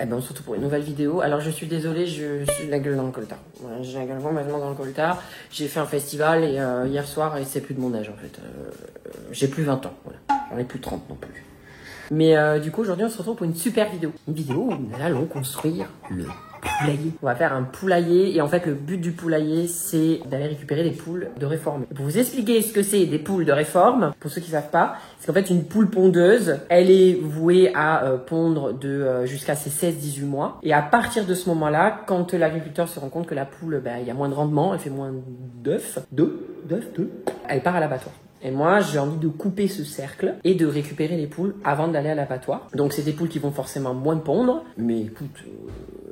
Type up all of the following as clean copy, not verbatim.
Eh ben, surtout pour une nouvelle vidéo. Alors, je suis désolée, je suis la gueule dans le coltard. Ouais, j'ai la gueule complètement dans le coltard. J'ai fait un festival et hier soir, et c'est plus de mon âge en fait. J'ai plus 20 ans, voilà. J'en ai plus 30 non plus. Mais du coup, aujourd'hui, on se retrouve pour une super vidéo. Une vidéo où nous allons construire le poulailler. On va faire un poulailler et en fait, le but du poulailler, c'est d'aller récupérer des poules de réforme. Et pour vous expliquer ce que c'est des poules de réforme, pour ceux qui savent pas, c'est qu'en fait, une poule pondeuse, elle est vouée à pondre de jusqu'à ses 16-18 mois. Et à partir de ce moment-là, quand l'agriculteur se rend compte que la poule, il y a moins de rendement, elle fait moins d'œufs, elle part à l'abattoir. Et moi, j'ai envie de couper ce cercle et de récupérer les poules avant d'aller à l'abattoir. Donc, c'est des poules qui vont forcément moins pondre. Mais écoute,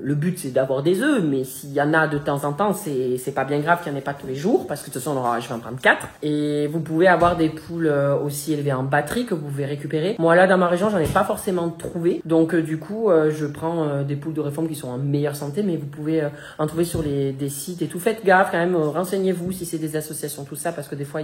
le but, c'est d'avoir des œufs. Mais s'il y en a de temps en temps, c'est pas bien grave qu'il n'y en ait pas tous les jours. Parce que de toute façon, je vais en prendre 4. Et vous pouvez avoir des poules aussi élevées en batterie que vous pouvez récupérer. Moi, là, dans ma région, j'en ai pas forcément trouvé. Donc, du coup, je prends des poules de réforme qui sont en meilleure santé. Mais vous pouvez en trouver sur des sites et tout. Faites gaffe quand même. Renseignez-vous si c'est des associations, tout ça. Parce que des fois,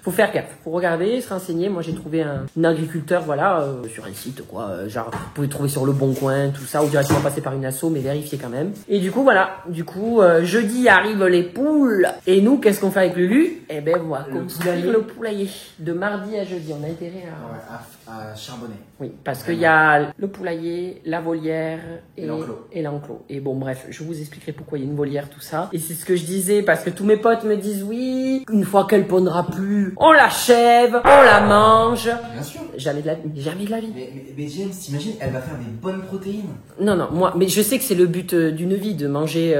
faut faire gaffe. Faut regarder, se renseigner. Moi, j'ai trouvé un agriculteur, voilà, sur un site, quoi. Genre, vous pouvez trouver sur Le Bon Coin, tout ça, ou directement passer par une asso, mais vérifiez quand même. Et du coup, voilà. Du coup, jeudi arrivent les poules. Et nous, qu'est-ce qu'on fait avec Lulu? Eh ben, on va construire le poulailler. De mardi à jeudi, on a intérêt à charbonner. Oui, parce qu'il y a le poulailler, la volière et l'enclos. Et bon, bref, je vous expliquerai pourquoi il y a une volière, tout ça. Et c'est ce que je disais, parce que tous mes potes me disent, oui, une fois qu'elle pondra plus, on l'achève, on la mange. Bien sûr. Jamais de la vie. Mais James, t'imagines, elle va faire des bonnes protéines. Non, moi, mais je sais que c'est le but d'une vie, de manger,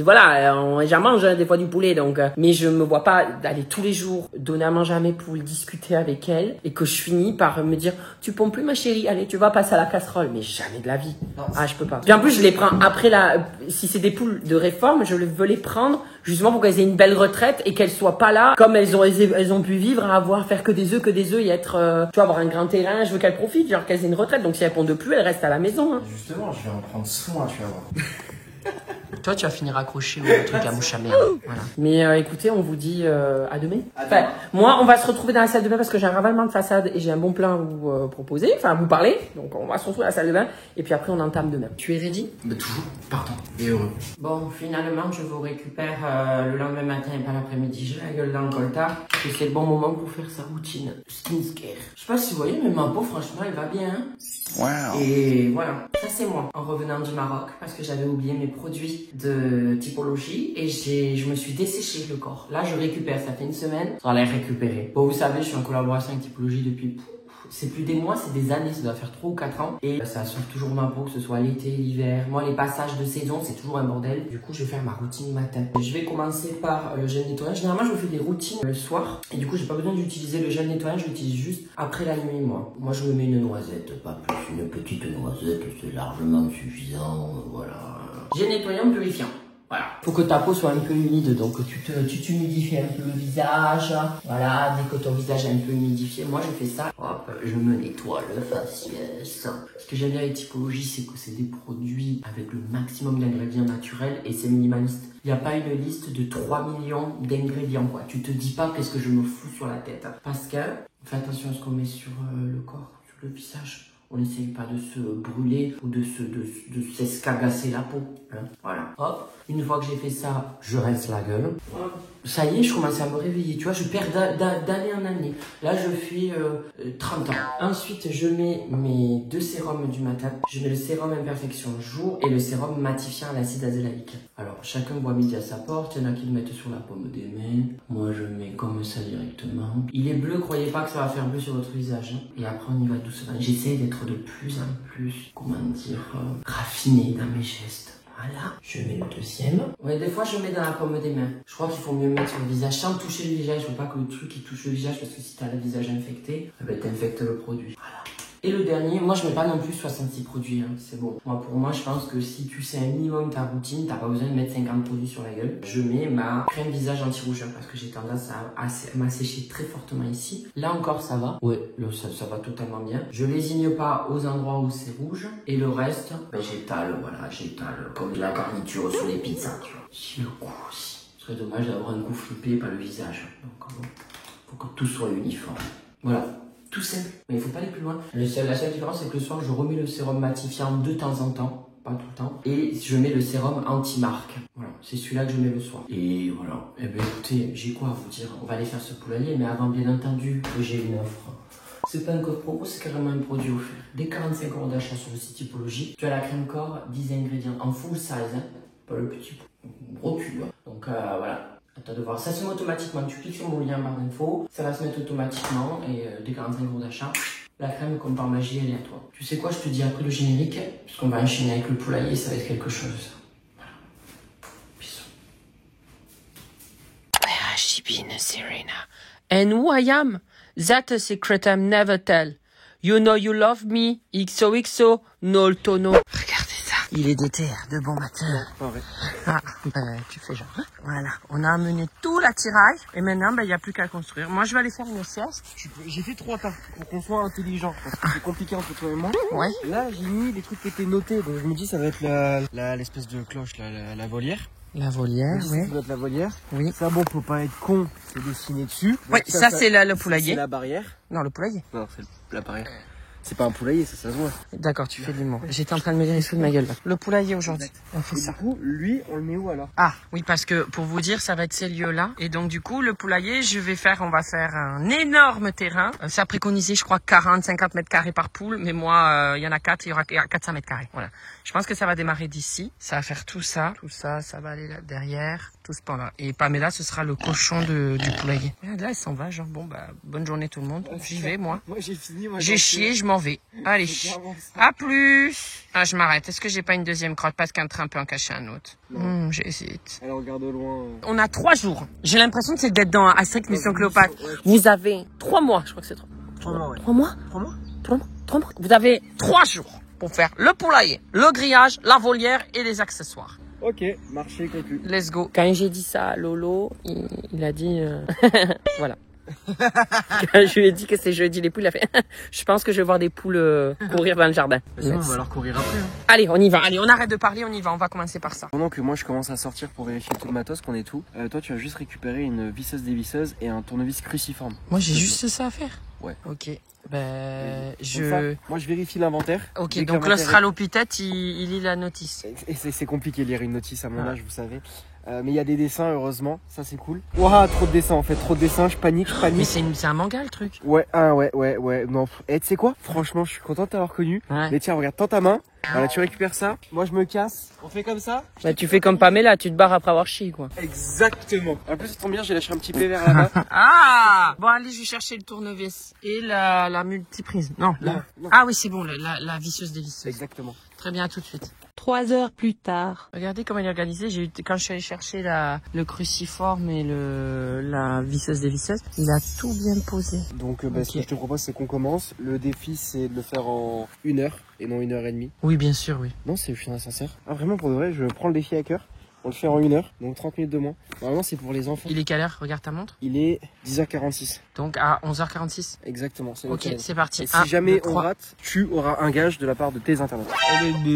voilà, j'en mange des fois du poulet, donc, mais je me vois pas d'aller tous les jours donner à manger à mes poules, discuter avec elles, et que je finis par me dire, tu pompes plus ma chérie, allez, tu vas passer à la casserole, mais jamais de la vie. Non, je peux pas. Puis en plus, je les prends après si c'est des poules de réforme, je veux les prendre justement pour qu'elles aient une belle retraite et qu'elles soient pas là, comme elles ont pu vivre, à faire que des œufs et être, tu vois, avoir un grand terrain, je veux qu'elles profitent, genre qu'elles aient une retraite, donc si elles pondent plus, elles restent à la maison. Hein. Justement, je vais en prendre soin, tu vas voir. Toi, tu vas finir accroché au truc à mouche à merde. Voilà. Mais écoutez, on vous dit à demain. Enfin, moi, on va se retrouver dans la salle de bain parce que j'ai un ravalement de façade et j'ai un bon plan à vous proposer, enfin à vous parler. Donc, on va se retrouver dans la salle de bain et puis après, on entame demain. Tu es ready? Toujours, partant et heureux. Bon, finalement, je vous récupère le lendemain matin et pas l'après-midi. J'ai la gueule dans le coltard et c'est le bon moment pour faire sa routine skincare. Je sais pas si vous voyez, mais ma peau, franchement, elle va bien. Hein. Wow. Et voilà, ça c'est moi en revenant du Maroc parce que j'avais oublié mes produits de typologie et je me suis desséché le corps. Là, je récupère, ça fait une semaine, ça allait récupérer. Bon, vous savez, je suis en collaboration avec typologie depuis... C'est plus des mois, c'est des années, ça doit faire 3 ou 4 ans. Et ça sauve toujours ma peau, que ce soit l'été, l'hiver. Moi, les passages de saison, c'est toujours un bordel. Du coup, je vais faire ma routine matin. Je vais commencer par le gel nettoyage. Généralement, je me fais des routines le soir. Et du coup, j'ai pas besoin d'utiliser le gel nettoyage, je l'utilise juste après la nuit, moi. Moi, je me mets une noisette, pas plus. Une petite noisette, c'est largement suffisant. Voilà. Gel nettoyant purifiant. Voilà. Faut que ta peau soit un peu humide, donc tu t'humidifies un peu le visage. Voilà, dès que ton visage est un peu humidifié, moi je fais ça. Hop, je me nettoie le faciès. Ce que j'aime bien avec typologie, c'est que c'est des produits avec le maximum d'ingrédients naturels et c'est minimaliste. Il n'y a pas une liste de 3 millions d'ingrédients, quoi. Tu te dis pas qu'est-ce que je me fous sur la tête. Parce que, fais attention à ce qu'on met sur le corps, sur le visage. On n'essaye pas de se brûler ou de s'escagasser la peau. Hein. Voilà. Hop. Une fois que j'ai fait ça, je rince la gueule. Hop. Ça y est, je commence à me réveiller. Tu vois, je perds d'année en année. Là, je fais 30 ans. Ensuite, je mets mes 2 sérums du matin. Je mets le sérum Imperfection jour et le sérum matifiant à l'acide azélaïque. Alors, chacun boit midi à sa porte. Il y en a qui le mettent sur la paume des mains. Moi, je mets comme ça directement. Il est bleu, croyez pas que ça va faire bleu sur votre visage. Hein. Et après, on y va doucement. J'essaie d'être de plus en plus, comment dire, raffiné dans mes gestes. Voilà, je mets le deuxième. Ouais, des fois je mets dans la paume des mains. Je crois qu'il faut mieux mettre sur le visage sans toucher le visage. Je veux pas que le truc il touche le visage parce que si t'as le visage infecté, t'infectes le produit. Voilà. Et le dernier, moi je mets pas non plus 66 produits, hein, c'est bon. Pour moi, je pense que si tu sais un minimum ta routine, t'as pas besoin de mettre 50 produits sur la gueule. Je mets ma crème visage anti-rougeur parce que j'ai tendance à m'assécher très fortement ici. Là encore, ça va. Ouais, là, ça va totalement bien. Je lésigne pas aux endroits où c'est rouge. Et le reste, j'étale, voilà, j'étale comme de la garniture sur les pizzas, tu vois. Si le cou aussi. Ce serait dommage d'avoir un cou flippé, pas le visage. Donc, faut que tout soit uniforme. Voilà. Tout simple. Mais il faut pas aller plus loin. La seule différence, c'est que le soir, je remets le sérum matifiant de temps en temps. Pas tout le temps. Et je mets le sérum anti-marque. Voilà, c'est celui-là que je mets le soir. Et voilà. Eh ben écoutez, j'ai quoi à vous dire? On va aller faire ce poulailler, mais avant bien entendu que j'ai une offre. C'est pas un code promo, c'est carrément un produit offert. Dès 45 € d'achat sur le site Typologie, tu as la crème corps, 10 ingrédients en full size, hein. Pas le petit gros cul. Hein. Donc voilà. Attends de voir. Ça se met automatiquement. Tu cliques sur mon lien en barre d'infos, ça va se mettre automatiquement et dès 45 € d'achat. La crème, comme par magie, elle est à toi. Tu sais quoi, je te dis après le générique, puisqu'on va enchaîner avec le poulailler, ça va être quelque chose. Voilà. Bisous. Where has she been, Serena? And who I am? That's a secret I'm never tell. You know you love me. XOXO, no tono. Regardez ça. Il est d'été, de bon matin. Pas vrai. Ah, ben, tu fais genre. Voilà. On a amené tout l'attirail. Et maintenant, ben, il n'y a plus qu'à construire. Moi, je vais aller faire une sieste. J'ai fait 3 tas pour qu'on soit intelligent. Parce que c'est compliqué entre toi et moi. Ouais. Là, j'ai mis les trucs qui étaient notés. Donc je me dis, ça va être l'espèce de cloche, la volière. La volière, Ça oui. doit être la volière. Oui. Ça, bon, faut pas être con, c'est dessiné dessus. Oui, Donc ça c'est le poulailler. C'est la barrière. Non, le poulailler. Non, c'est la barrière. C'est pas un poulailler, ça se voit. D'accord, tu fais du mot. J'étais en train de me dire les sous de ma gueule là. Le poulailler aujourd'hui. On fait Et ça. du coup, lui, on le met où alors? Ah, oui, parce que pour vous dire, ça va être ces lieux-là. Et donc, du coup, le poulailler, on va faire un énorme terrain. Ça a préconisé, je crois, 40, 50 mètres carrés par poule. Mais moi, il y en a 4, il y aura 400 mètres carrés. Voilà. Je pense que ça va démarrer d'ici. Ça va faire tout ça. Tout ça, ça va aller là derrière. Tout ce pan-là. Et Pamela, ce sera le cochon du poulailler. Et là, elle s'en va, genre, bon, bah, bonne journée tout le monde. J'y vais, moi. Moi, j'ai fini. J'ai chié, je m'en vais. Allez. À plus. Ah, je m'arrête. Est-ce que j'ai pas une deuxième crotte parce qu'un train peut en cacher un autre? J'hésite. Elle regarde au loin. On a 3 jours. J'ai l'impression que c'est d'être dans Astérix Mission Cléopâtre. Vous avez 3 mois. Je crois que c'est 3. 3 mois, ouais. 3 mois? 3 mois? 3 mois. Vous avez 3 jours pour faire le poulailler, le grillage, la volière et les accessoires. Ok, marché conclu. Let's go. Quand j'ai dit ça à Lolo, il a dit... voilà. Quand je lui ai dit que c'est jeudi les poules, il a fait je pense que je vais voir des poules courir dans le jardin. On va alors courir après. Hein. Allez, on y va. Allez, on arrête de parler, on y va. On va commencer par ça. Pendant que moi je commence à sortir pour vérifier tout le matos, qu'on est tout, toi tu vas juste récupérer une visseuse dévisseuse et un tournevis cruciforme. Moi j'ai juste ça à faire. Ouais. Ok. Ben, Moi je vérifie l'inventaire. Ok, donc l'Australopithèque, il lit la notice. Et c'est compliqué de lire une notice à mon âge, vous savez. Mais il y a des dessins, heureusement. Ça, c'est cool. Ouah, trop de dessins, en fait. Trop de dessins, je panique. Mais c'est un manga, le truc. Ouais, ouais. Non, et tu sais quoi? Franchement, je suis content de t'avoir connu. Ouais. Mais tiens, regarde, tends ta main. Voilà, tu récupères ça. Moi, je me casse. On fait comme ça? Bah, tu fais comme Pamela, tu te barres après avoir chié, quoi. Exactement. En plus, ça tombe bien, j'ai lâché un petit PV là-bas. Ah! Bon, allez, je vais chercher le tournevis. Et la multiprise. Non. Ah oui, c'est bon, la visseuse dévisseuse. Exactement. Très bien, à tout de suite. 3 heures plus tard. Regardez comment il est organisé. Quand je suis allée chercher le cruciforme et la visseuse dévisseuse, il a tout bien posé. Donc, ce que je te propose, c'est qu'on commence. Le défi, c'est de le faire en 1 heure et non 1h30. Oui, bien sûr, oui. Non, je suis sincère. Ah, vraiment, pour de vrai, je prends le défi à cœur. On le fait en 1 heure, donc 30 minutes de moins. Normalement, c'est pour les enfants. Il est quelle heure? Regarde ta montre. Il est 10h46. Donc à 11h46. Exactement, c'est Ok, c'est parti. Et si jamais on rate, tu auras un gage de la part de tes internautes.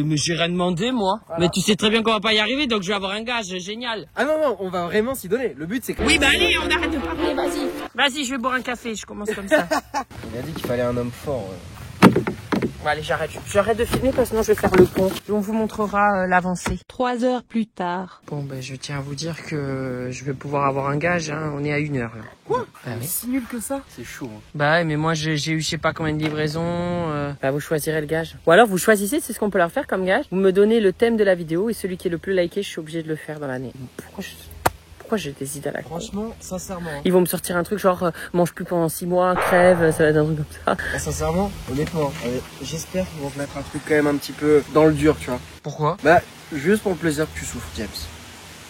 Mais j'ai rien demandé, moi. Voilà. Mais tu sais très bien qu'on va pas y arriver, donc je vais avoir un gage, génial. Ah non, on va vraiment s'y donner. Le but, c'est que... Oui, bah allez, on arrête de parler, vas-y. Vas-y, je vais boire un café, je commence comme ça. On a dit qu'il fallait un homme fort. Bon, allez, j'arrête de filmer parce que sinon je vais faire le pont. On vous montrera l'avancée. 3 heures plus tard. Bon, ben je tiens à vous dire que je vais pouvoir avoir un gage, hein. On est à 1 heure là. Quoi? Bah, oui. Si nul que ça? C'est chaud. Hein. Bah ouais, mais moi j'ai eu je sais pas combien de livraisons. Bah vous choisirez le gage. Ou alors vous choisissez, c'est ce qu'on peut leur faire comme gage. Vous me donnez le thème de la vidéo et celui qui est le plus liké, je suis obligé de le faire dans l'année. Pourquoi j'ai des idées à la con? Franchement, sincèrement. Ils vont me sortir un truc genre mange plus pendant 6 mois, crève, ça va être un truc comme ça. Ah, sincèrement, honnêtement, j'espère qu'ils vont te mettre un truc quand même un petit peu dans le dur, tu vois. Pourquoi? Bah, juste pour le plaisir que tu souffres, James.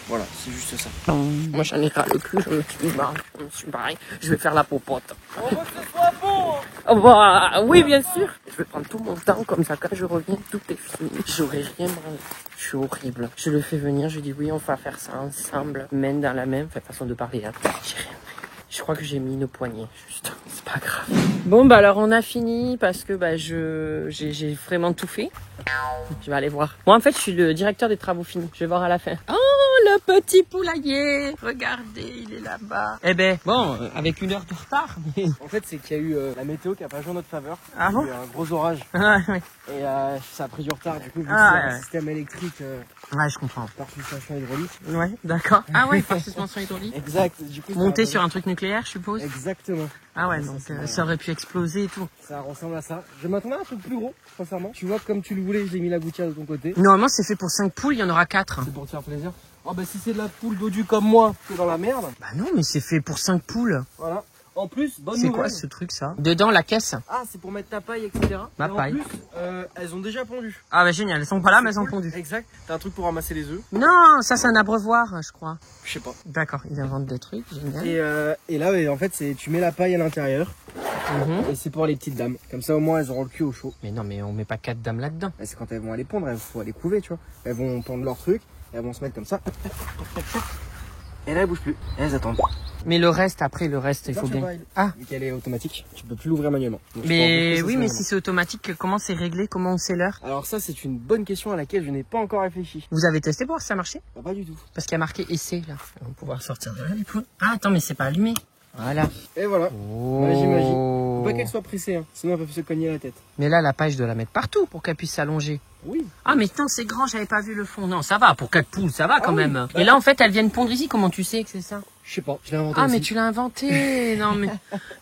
Voilà, c'est juste ça. Moi j'en ai ras le cul, je me suis barré, je vais faire la popote. On veut que ce soit bon. Oh bah, oui bien sûr. Je vais prendre tout mon temps comme ça, quand je reviens, tout est fini. J'aurai rien branlé. Je suis horrible. Je le fais venir, je dis oui, on va faire ça ensemble, main dans la main, façon de parler là. J'ai rien fait. Je crois que j'ai mis une poignée, juste. C'est pas grave. Bon bah alors on a fini parce que bah j'ai vraiment tout fait. Je vais aller voir. Moi en fait je suis le directeur des travaux finis. Je vais voir à la fin. Oh le petit poulailler. Regardez, il est là-bas. Eh ben, bon, avec 1 heure de retard. Mais... En fait, c'est qu'il y a eu la météo qui a pas joué en notre faveur. Ah bon? Il y a eu un gros orage. Ouais. Et ça a pris du retard. Du coup, vu que Ah, c'est ouais. un système électrique Ouais, je comprends. par suspension hydraulique. Ouais, d'accord. Ah ouais, par suspension hydraulique. Exact. Du coup, Monter ça sur un truc nucléaire, je suppose. Exactement. Ah ouais, donc ça aurait pu exploser et tout. Ça ressemble à ça. Je m'attendais à un truc plus gros, sincèrement. Tu vois, comme tu le voulais, j'ai mis la gouttière de ton côté. Normalement, c'est fait pour 5 poules, il y en aura 4. C'est pour te faire plaisir. Oh bah si c'est de la poule dodue comme moi, c'est dans la merde. Bah non, mais c'est fait pour 5 poules. Voilà. En plus, bonne C'est nouvelle. quoi ce truc, ça? Dedans, la caisse. Ah, c'est pour mettre ta paille, etc. Ma Et paille. En plus, elles ont déjà pondu. Ah bah génial, elles sont pas là, mais elles ont Cool. pondu. Exact. T'as un truc pour ramasser les œufs. Non, ça c'est un abreuvoir, je crois. Je sais pas. D'accord, ils inventent des trucs, génial. Et là, en fait, c'est tu mets la paille à l'intérieur. Mhm. Et c'est pour les petites dames. Comme ça, au moins, elles auront le cul au chaud. Mais non, mais on met pas 4 dames là-dedans. Et c'est quand elles vont aller pondre, il faut aller couver, tu vois. Elles vont pondre leur truc. Et elles vont se mettre comme ça. Et là, elles bougent plus. Et elles attendent. Mais le reste, après, le reste, il faut Marche bien. pas, elle. Ah. Vu qu'elle est automatique, tu peux plus l'ouvrir manuellement. Donc, je peux Mais enregistrer oui, ça mais manuellement. si c'est automatique, comment c'est réglé? Comment on sait l'heure? Alors ça, c'est une bonne question à laquelle je n'ai pas encore réfléchi. Vous avez testé pour voir si ça marchait? Ah, pas du tout. Parce qu'il y a marqué essai là. On va pouvoir sortir de là les poules. Ah, attends, mais c'est pas allumé. Voilà. Et voilà. Oh. Magie. Faut pas qu'elle soit pressée, hein. Sinon elle peut se cogner la tête. Mais là, la paille, je dois la mettre partout pour qu'elle puisse s'allonger. Oui. Ah, mais non, c'est grand, j'avais pas vu le fond. Non, ça va, pour 4 poules, ça va quand oui. même. Et là, en fait, elles viennent pondre ici. Comment tu sais que c'est ça? Je sais pas, je l'ai inventé Ah, aussi. mais tu l'as inventé. Non, mais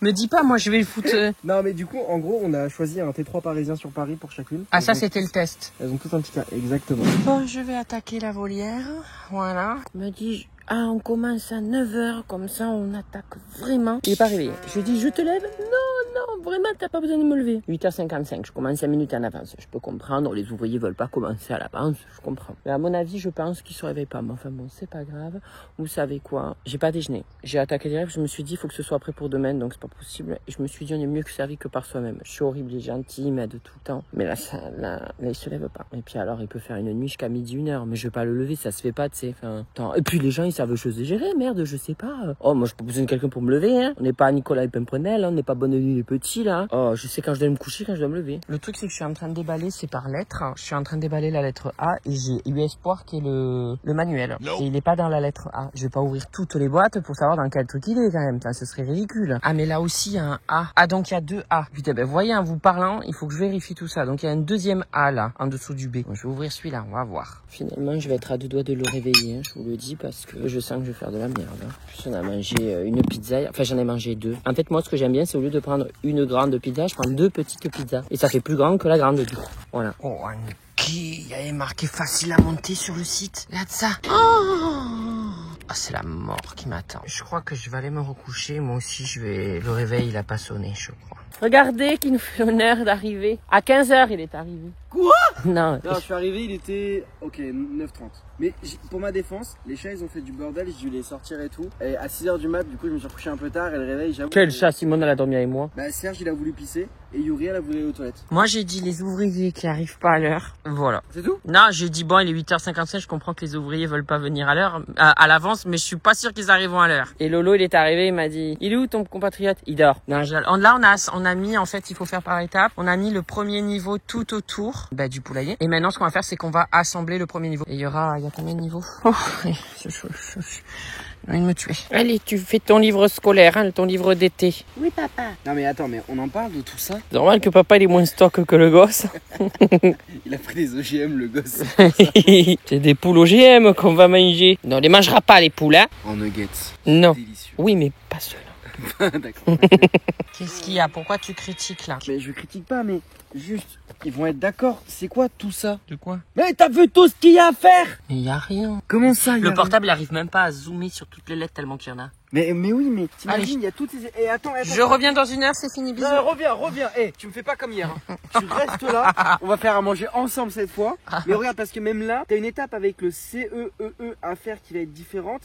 me dis pas, moi, je vais le foutre. Non, mais du coup, en gros, on a choisi un T3 parisien sur Paris pour chacune. Ah, ça, Elles ont- c'était le test. Elles ont tout un petit cas, exactement. Bon, je vais attaquer la volière. Voilà. Me dis, ah, on commence à 9h, comme ça, on attaque vraiment. Il est pas réveillé. Je dis, je te lève? Non, vraiment, t'as pas besoin de me lever. 8h55, je commence 5 minutes en avance. Je peux comprendre, les ouvriers veulent pas commencer à l'avance, je comprends. Mais à mon avis, je pense qu'ils se réveillent pas. Mais enfin bon, c'est pas grave. Vous savez quoi? J'ai pas déjeuné. J'ai attaqué direct, je me suis dit, il faut que ce soit prêt pour demain, donc c'est pas possible. Et je me suis dit, on est mieux que servi que par soi-même. Je suis horrible et gentil, il m'aide tout le temps. Mais là, il se lève pas. Et puis alors, il peut faire une nuit jusqu'à midi, 1h. Mais je vais pas le lever, ça se fait pas, tu sais. Enfin, attends. Et puis les gens, ils savent choses gérer, merde, je sais pas. Oh, moi, j'ai pas besoin de quelqu'un pour me lever, hein. On n'est pas Nicolas et Pimprenel, hein. On n'est pas Bonne Nuit les petits, là. Oh, je sais quand je dois me coucher, quand je dois me lever. Le truc, c'est que je suis en train de déballer, c'est par lettre. Je suis en train de déballer la lettre A et j'ai eu espoir qu'il y ait le manuel. Et il est pas dans la lettre A. Je vais pas ouvrir toutes les boîtes pour savoir dans quel truc il est, quand même. Ça, ce serait ridicule. Ah, mais là aussi, il y a un A. Ah, donc il y a 2 A. Putain, ben, voyez, en vous parlant, il faut que je vérifie tout ça. Donc il y a un deuxième A, là, en dessous du B. Bon, je vais ouvrir celui-là, on va voir. Finalement, je vais être à 2 doigts de le réveiller, hein, je vous le dis, parce que je sens que je vais faire de la merde. Hein. En plus, on a mangé une pizza. Enfin, j'en ai mangé 2. En fait, moi, ce que j'aime bien, c'est au lieu de prendre une grande pizza, je prends 2 petites pizzas. Et ça fait plus grand que la grande, du coup. Voilà. Oh, qui il y avait marqué facile à monter sur le site. Là de ça. Ah, c'est la mort qui m'attend. Je crois que je vais aller me recoucher. Moi aussi, je vais... Le réveil, il a pas sonné, je crois. Regardez qui nous fait l'honneur d'arriver. À 15h, il est arrivé. Quoi? Non. Non, je suis arrivé, il était, 9h30. Mais pour ma défense, les chats, ils ont fait du bordel, j'ai dû les sortir et tout. Et à 6h du mat, du coup, je me suis recouché un peu tard et le réveil, j'avoue. Quel chat, Simone, elle a dormi avec moi. Bah, Serge, il a voulu pisser et Yuri, elle a voulu aller aux toilettes. Moi, j'ai dit les ouvriers qui arrivent pas à l'heure. Voilà. C'est tout? Non, j'ai dit bon, il est 8h55, je comprends que les ouvriers veulent pas venir à l'heure, à l'avance, mais je suis pas sûr qu'ils arriveront à l'heure. Et Lolo, il est arrivé, il m'a dit, il est où ton compatriote? Il dort. Non, là, on a mis, en fait, il faut faire par étapes. On a mis le premier niveau tout autour, du poulailler. Et maintenant, ce qu'on va faire, c'est qu'on va assembler le premier niveau. Et il y a combien de niveaux? Oh, j'ai envie de me tuer. Allez, tu fais ton livre scolaire, hein, ton livre d'été. Oui, papa. Non, mais attends, mais on en parle de tout ça? C'est normal que papa, il est moins stock que le gosse. Il a pris des OGM, le gosse. C'est des poules OGM qu'on va manger. Non, on les mangera pas, les poules, hein. En nuggets. Non. Délicieux. Oui, mais pas ceux-là. D'accord. Qu'est-ce qu'il y a? Pourquoi tu critiques là? Mais je critique pas, mais juste, ils vont être d'accord. C'est quoi tout ça? De quoi? Mais t'as vu tout ce qu'il y a à faire? Mais il y a rien. Comment ça? Le portable, il arrive même pas à zoomer sur toutes les lettres tellement qu'il y en a. Mais oui, mais t'imagines, Allez. il y a toutes ces... Eh, attends. Je reviens dans 1 heure, c'est fini, bisous. Non, reviens. Eh, tu me fais pas comme hier. Hein. Tu restes là. On va faire à manger ensemble cette fois. Mais regarde, parce que même là, t'as une étape avec le CEEE à faire qui va être différente.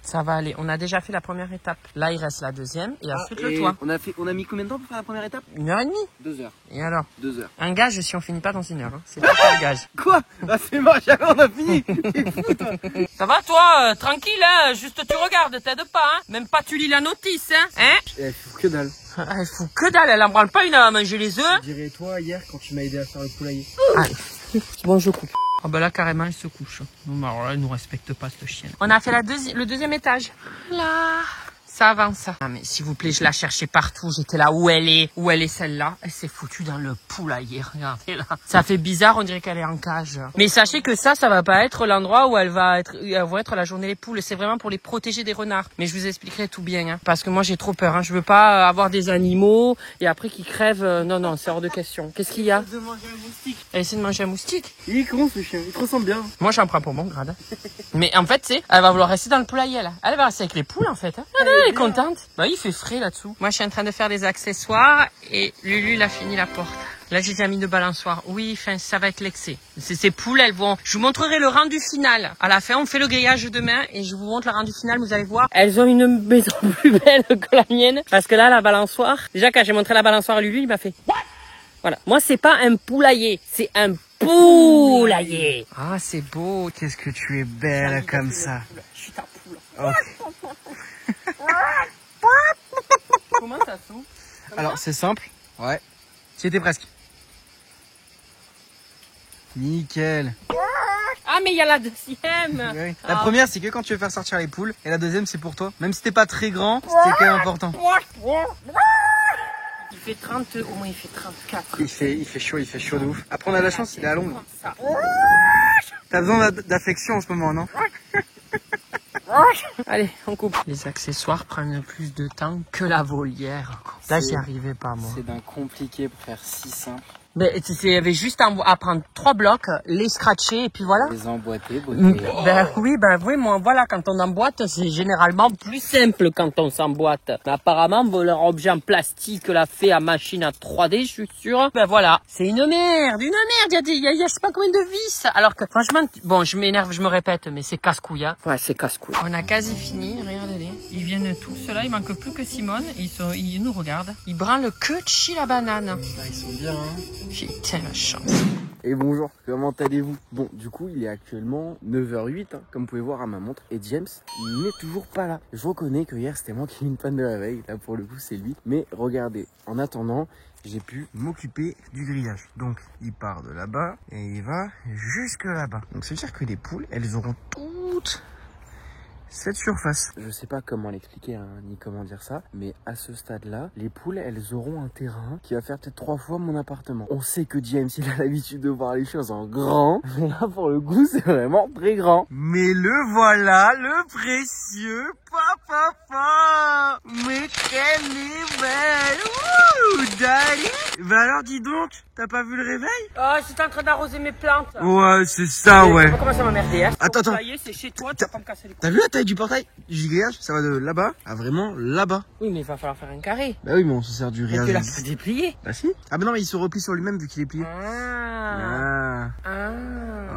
Ça va aller. On a déjà fait la première étape. Là, il reste la deuxième et ensuite le Et toit. on a mis combien de temps pour faire la première étape? 1h30. 2 heures. Et alors? 2 heures. Un gage si on finit pas dans 1 heure. Hein. C'est pas ça le gage. Quoi? Bah c'est mort, jamais on a fini. T'es fou, toi. Ça va toi? Tranquille, hein? Juste tu regardes, t'aides pas, hein? Même pas tu lis la notice, hein? Eh, faut que dalle. Elle fout que dalle, elle en branle pas une à manger les œufs. Je dirais toi hier quand tu m'as aidé à faire le poulailler. Allez. Bon, je coupe. Ah bah là, carrément, elle se couche. Non, alors là, elle nous respecte pas, cette chienne. On a fait le deuxième étage. Là, ça avance. Ah, mais s'il vous plaît, je la cherchais partout. J'étais là, où elle est celle-là? Elle s'est foutue dans le poulailler, regardez là. Ça fait bizarre, on dirait qu'elle est en cage. Mais sachez que ça va pas être l'endroit où elles vont être la journée des poules. C'est vraiment pour les protéger des renards. Mais je vous expliquerai tout bien, hein, parce que moi, j'ai trop peur. Hein. Je veux pas avoir des animaux et après qu'ils crèvent. Non, c'est hors de question. Qu'est-ce qu'il y a? De manger un moustique. Elle essaie de manger un moustique. Il est con ce chien, il te ressemble bien. Moi, j'en prends pour mon grade. Mais en fait, elle va vouloir rester dans le poulailler, là. Elle va rester avec les poules, en fait. Hein. Elle est contente. Bah, il fait frais là-dessous. Moi, je suis en train de faire des accessoires et Lulu, il a fini la porte. Là, j'ai déjà mis de balançoire. Oui, enfin, ça va être l'excès. Ces poules, elles vont... Je vous montrerai le rendu final. À la fin, on fait le grillage demain et je vous montre le rendu final. Vous allez voir. Elles ont une maison plus belle que la mienne. Parce que là, la balançoire... Déjà, quand j'ai montré la balançoire à Lulu, il m'a fait... What? Voilà. Moi, c'est pas un poulailler. C'est un poulailler. Ah, c'est beau. Qu'est-ce que tu es belle comme ça. Je suis ta poule. Oh. Comment ça s'ouvre? Alors, c'est simple. Ouais. Tu étais presque. Nickel. Ah, mais il y a la deuxième. Oui. La première, c'est que quand tu veux faire sortir les poules. Et la deuxième, c'est pour toi. Même si t'es pas très grand, c'était quand même important. Il fait 30, au moins il fait 34. Il fait chaud de ouf. Après, on a la chance, il est à l'ombre. T'as besoin d'affection en ce moment, non? Allez, on coupe. Les accessoires prennent plus de temps que la volière. Là, j'y arrivais pas, moi. C'est d'un compliqué pour faire si simple. Mais il y avait juste à prendre 3 blocs, les scratcher et puis voilà. Les emboîter, Ben oui, moi voilà, quand on emboîte, c'est généralement plus simple quand on s'emboîte. Mais apparemment, leur objet en plastique l'a fait à machine à 3D, je suis sûre. Ben voilà, c'est une merde. Il y a je sais pas combien de vis. Alors que franchement, bon, je m'énerve, je me répète, mais c'est casse-couille. Hein. Ouais, c'est casse-couille. On a quasi fini, regardez-les. Ils viennent tous là, il manque plus que Simone. Ils nous regardent. Ils branlent que chi la banane. Ils sont bien, hein. Putain, la chance. Et bonjour, comment allez-vous? Bon, du coup, il est actuellement 9h08, hein, comme vous pouvez voir à ma montre. Et James n'est toujours pas là. Je reconnais que hier, c'était moi qui ai eu une panne de réveil. Là, pour le coup, c'est lui. Mais regardez, en attendant, j'ai pu m'occuper du grillage. Donc, il part de là-bas et il va jusque là-bas. Donc, ça veut dire que les poules, elles auront toutes cette surface. Je sais pas comment l'expliquer, hein, ni comment dire ça, mais à ce stade-là, les poules, elles auront un terrain qui va faire peut-être 3 fois mon appartement. On sait que James, il a l'habitude de voir les choses en grand. Mais là, pour le coup, c'est vraiment très grand. Mais le voilà, le précieux papa. Mais qu'elle est belle. Ouh, Dali. Bah alors, dis donc, t'as pas vu le réveil? Oh, j'étais en train d'arroser mes plantes. Ouais, c'est ça, ouais. On va commencer à m'emmerder, hein. Attends. C'est chez toi, tu vas pas me casser les couilles. T'as vu la taille du portail du grillage? Ça va de là-bas à vraiment là-bas. Oui, mais il va falloir faire un carré. Bah oui, mais on se sert du Et grillage. tu l'as pas déplié. Bah si. Ah bah non, mais il se replie sur lui-même vu qu'il est plié. Ah.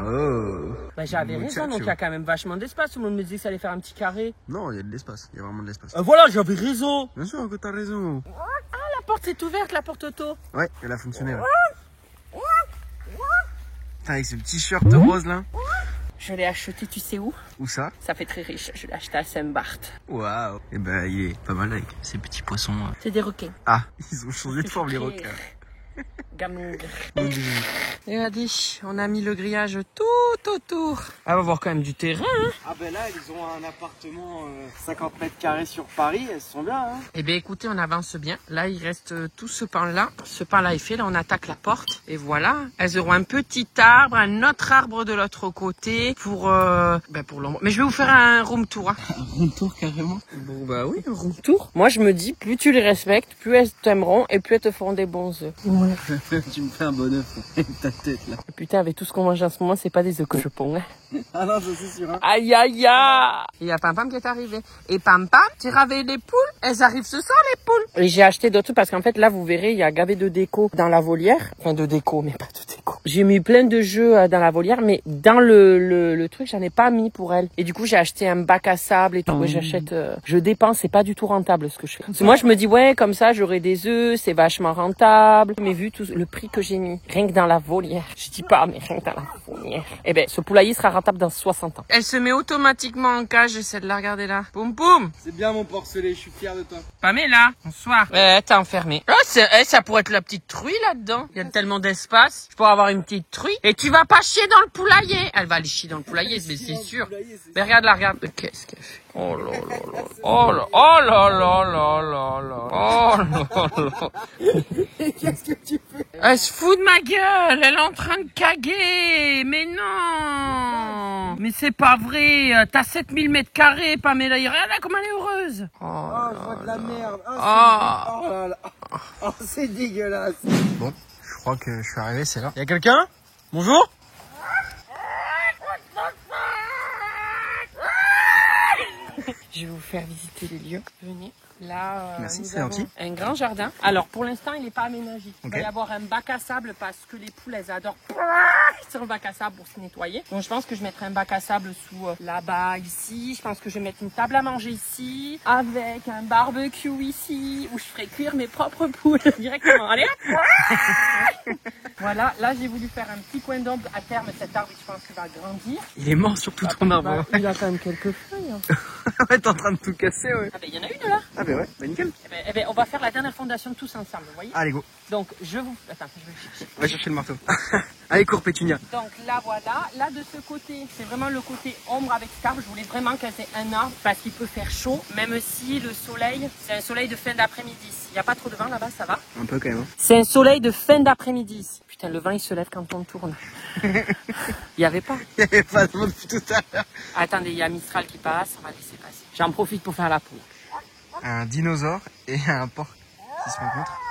Oh. Bah j'avais Muchacho. raison, donc il y a quand même vachement d'espace. Tout le monde me disait que ça allait faire un petit carré. Non, il y a de l'espace. Il y a vraiment de l'espace. Voilà, j'avais raison. Bien sûr que t'as raison. La porte est ouverte, la porte auto. Ouais, elle a fonctionné. Ouais. Putain, avec ce petit shirt rose là. Je l'ai acheté, tu sais où? Où ça? Ça fait très riche. Je l'ai acheté à Saint-Barth. Waouh. Et ben, il est pas mal avec ces petits poissons. C'est des requins. Ah, ils ont changé de forme les requins. Gaming. Regardez, on a mis le grillage tout autour. Ah, on va voir quand même du terrain. Hein. Ah ben là, ils ont un appartement 50 mètres carrés sur Paris, elles sont bien. Hein. Eh bien écoutez, on avance bien. Là, il reste tout ce pan-là. Ce pan-là est fait. Là, on attaque la porte. Et voilà. Elles auront un petit arbre, un autre arbre de l'autre côté pour l'ombre. Mais je vais vous faire un room tour. Hein. Un room tour carrément? Bon bah oui, un room tour. Moi, je me dis, plus tu les respectes, plus elles t'aimeront et plus elles te feront des bons œufs. Ouais. Tu me fais un bon œuf avec ta tête là. Putain, avec tout ce qu'on mange en ce moment, c'est pas des œufs que je ponds. Hein. Ah non, je suis sûr. Hein. Aïe aïe aïe. Il y a Pam Pam qui est arrivé. Et Pam Pam, tu ravais les poules. Elles arrivent ce soir, les poules. Et j'ai acheté d'autres trucs parce qu'en fait, là, vous verrez, il y a gavé de déco dans la volière. Enfin, de déco, mais pas de déco. J'ai mis plein de jeux dans la volière, mais dans le truc, j'en ai pas mis pour elles. Et du coup, j'ai acheté un bac à sable et tout. Ouais, j'achète, je dépense, c'est pas du tout rentable ce que je fais. Parce que moi, je me dis, ouais, comme ça, j'aurai des œufs, c'est vachement rentable. Mais vu tout le prix que j'ai mis, rien que dans la volière, je dis pas, mais rien que dans la volière. Eh ben, ce poulailler sera confortable dans 60 ans. Elle se met automatiquement en cage, j'essaie de la regarder là. Boum boum. C'est bien mon porcelet, je suis fier de toi. Pamela, bonsoir. T'es enfermée. Oh, ça pourrait être la petite truie là-dedans. Il y a tellement d'espace. Je pourrais avoir une petite truie. Et tu vas pas chier dans le poulailler. Elle va aller chier dans le poulailler, mais c'est sûr. Mais regarde là, regarde. Qu'est-ce qu'elle fait? Oh là là là. Oh là là là là là. Oh là là. Qu'est-ce que tu fais? Elle se fout de ma gueule. Elle est en train de caguer. Mais non. Mais c'est pas vrai. T'as 7000 mètres carrés, Pamela. Regarde là comme elle est heureuse. Oh, je vois de la merde. Oh là là. Oh, c'est dégueulasse. Bon, je crois que je suis arrivé, c'est là. Y'a quelqu'un? Bonjour? Je vais vous faire visiter les lieux. Venez. Là, merci, nous c'est avons gentil. un grand jardin. Alors, pour l'instant, il n'est pas aménagé. Il va Ok. y avoir un bac à sable parce que les poules, elles adorent sur le bac à sable pour se nettoyer. Donc, je pense que je mettrai un bac à sable sous là-bas, ici. Je pense que je vais mettre une table à manger ici, avec un barbecue ici, où je ferai cuire mes propres poules directement. Allez, hop. Voilà, là, j'ai voulu faire un petit coin d'ombre. À terme, cet arbre, je pense qu'il va grandir. Il est mort sur tout ton arbre. Bah, il a quand même quelques feuilles. Hein. Ouais, t'es en train de tout casser, ouais. Ah ben, il y en a une là. Ah, bah ouais, bah nickel. Eh ben, on va faire la dernière fondation tous ensemble, vous voyez. Allez, go. Donc, je vous... Attends, je vais le chercher. On va chercher le marteau. Allez, cours, Pétunia. Donc là, voilà. Là, de ce côté, c'est vraiment le côté ombre avec scarpe. Je voulais vraiment qu'elle ait un arbre parce qu'il peut faire chaud, même si le soleil, c'est un soleil de fin d'après-midi. Il n'y a pas trop de vent là-bas, ça va? Un peu quand même. Hein. C'est un soleil de fin d'après-midi. Putain, le vent, il se lève quand on tourne. Il n'y avait pas. Il n'y avait pas de monde depuis tout à l'heure. Attendez, il y a Mistral qui passe. On va laisser passer. J'en profite pour faire la poule. Un dinosaure et un porc qui se rencontrent.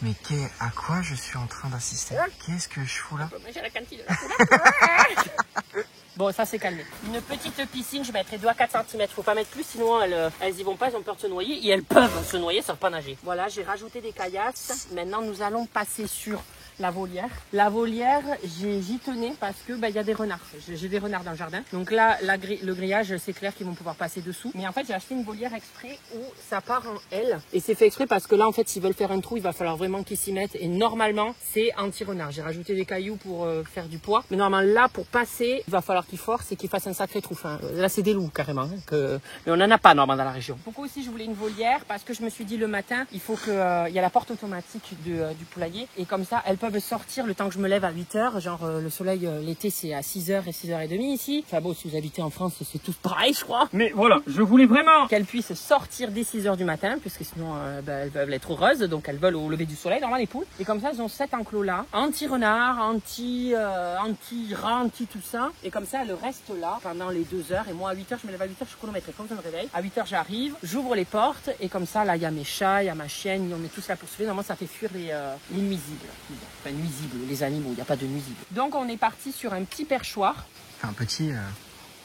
Mais à quoi je suis en train d'assister? Qu'est-ce que je fous là? J'ai la cantine de la poule. Bon, ça s'est calmé. Une petite piscine, je mettrai 2 à 4 cm. Faut pas mettre plus, sinon elles y vont pas, elles ont peur de se noyer. Et elles peuvent se noyer, elles savent pas nager. Voilà, j'ai rajouté des caillasses. Maintenant, nous allons passer sur la volière. La volière, j'y tenais parce que il y a des renards. J'ai des renards dans le jardin. Donc là, le grillage, c'est clair qu'ils vont pouvoir passer dessous. Mais en fait, j'ai acheté une volière exprès où ça part en L. Et c'est fait exprès parce que là, en fait, s'ils veulent faire un trou, il va falloir vraiment qu'ils s'y mettent. Et normalement, c'est anti-renard. J'ai rajouté des cailloux pour faire du poids. Mais normalement, là, pour passer, il va falloir qu'ils forcent et qu'ils fassent un sacré trou. Enfin, là, c'est des loups carrément. Hein, mais on n'en a pas normalement dans la région. Pourquoi aussi je voulais une volière? Parce que je me suis dit le matin, il faut que il y a la porte automatique du poulailler. Et comme ça, elles peuvent sortir le temps que je me lève à 8h. Genre, le soleil, l'été, c'est à 6h et 6h30 ici. Enfin bon, si vous habitez en France, c'est tous pareil, je crois. Mais voilà, je voulais vraiment qu'elles puissent sortir dès 6h du matin, puisque sinon, elles peuvent être heureuses. Donc, elles veulent au lever du soleil, normalement, les poules. Et comme ça, elles ont cet enclos-là. Anti-renard, anti-rat, anti-tout ça. Et comme ça, elles restent là pendant les 2 heures. Et moi, à 8h, je me lève à 8h, je suis chronométrée. Quand je me réveille, à 8h, j'arrive, j'ouvre les portes. Et comme ça, là, il y a mes chats, il y a ma chienne, on est tous là pour se lever. Normalement, ça fait fuir les nuisibles. Enfin, nuisibles, les animaux, il n'y a pas de nuisibles. Donc, on est parti sur un petit perchoir. Un petit...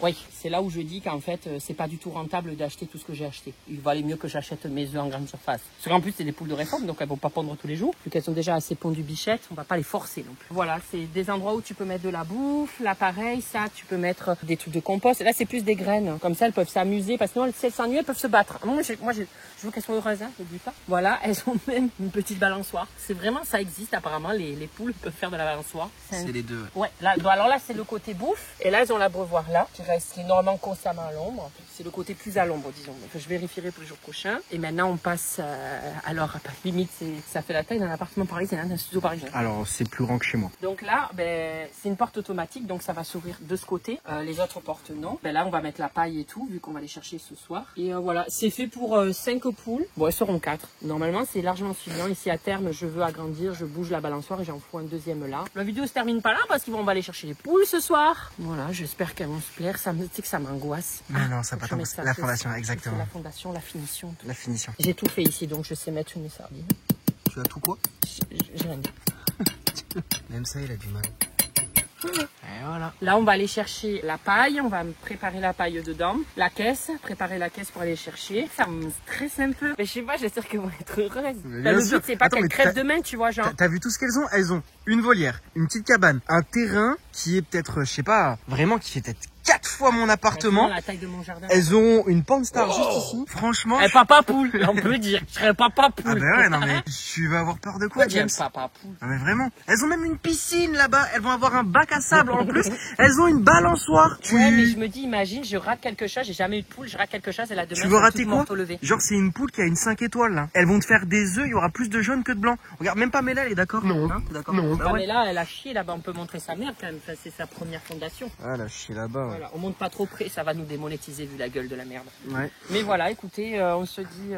Oui, c'est là où je dis qu'en fait, c'est pas du tout rentable d'acheter tout ce que j'ai acheté. Il valait mieux que j'achète mes œufs en grande surface. Parce qu'en plus, c'est des poules de réforme, donc elles vont pas pondre tous les jours. Vu qu'elles sont déjà assez pondues bichettes, on va pas les forcer non plus. Voilà, c'est des endroits où tu peux mettre de la bouffe. Là, pareil, ça, tu peux mettre des trucs de compost. Là, c'est plus des graines. Comme ça, elles peuvent s'amuser. Parce que sinon, si elles s'ennuient, elles peuvent se battre. Moi, je veux qu'elles soient heureuses, hein, n'oublie pas. Voilà, elles ont même une petite balançoire. C'est vraiment, ça existe apparemment. Les poules peuvent faire de la balançoire. C'est les deux. Ouais, là, alors là, c'est le côté bouffe. Et là, elles ont l'abreuvoir là, qui reste normalement constamment à l'ombre. C'est le côté plus à l'ombre, disons. Donc, je vérifierai pour les jours prochains. Et maintenant, on passe alors, limite, ça fait la taille d'un appartement parisien, d'un studio parisien. Alors, c'est plus grand que chez moi. Donc là, c'est une porte automatique, donc ça va s'ouvrir de ce côté. Les autres portes, non. Là, on va mettre la paille et tout, vu qu'on va les chercher ce soir. Et voilà, c'est fait pour 5 poules. Bon, elles seront 4. Normalement, c'est largement suffisant. Ici, à terme, je veux agrandir, je bouge la balançoire et j'en fous un deuxième là. La vidéo se termine pas là parce qu'on va aller chercher les poules ce soir. Voilà, j'espère qu'elles vont se plaire. Tu sais que ça m'angoisse. Mais non, ça pas tant. La fondation, exactement. La fondation, la finition. Tout. La finition. J'ai tout fait ici, donc je sais mettre une sardine. Tu as tout quoi? J'ai rien dit. Même ça, il a du mal. Et voilà. Là, on va aller chercher la paille, on va préparer la paille dedans, la caisse, préparer la caisse pour aller chercher. Ça me stresse un peu. Mais je sais pas, j'espère qu'elles vont être heureuses. Le but, c'est pas qu'elles crèvent demain, tu vois, genre. T'as vu tout ce qu'elles ont? Elles ont une volière, une petite cabane, un terrain qui est peut-être, je sais pas, vraiment qui fait peut-être 4 fois mon appartement. La taille de mon jardin. Elles ont une Panstar juste ici. Franchement. Eh, papa poule, on peut dire. Je serais papa poule. Ah bah ouais, non mais tu vas avoir peur de quoi, James? Papa poule. Non mais vraiment. Elles ont même une piscine là-bas. Elles vont avoir un bac à sable en En plus, elles ont une balançoire. Ouais, mais je me dis, imagine, je rate quelque chose, j'ai jamais eu de poule, je rate quelque chose et la demain, Tu veux rater toute quoi? morte au lever. Genre, c'est une poule qui a une 5 étoiles là. Elles vont te faire des œufs, il y aura plus de jaune que de blanc. Regarde, même pas Mela, elle est d'accord? Non. Hein, d'accord. Non. Bah Ah, ouais. mais là, elle a chié là-bas, on peut montrer sa mère quand même, ça, c'est sa première fondation. Ah, là, je suis là-bas. Ouais. Voilà, on monte pas trop près, ça va nous démonétiser vu la gueule de la merde. Ouais. Mais voilà, écoutez, on se dit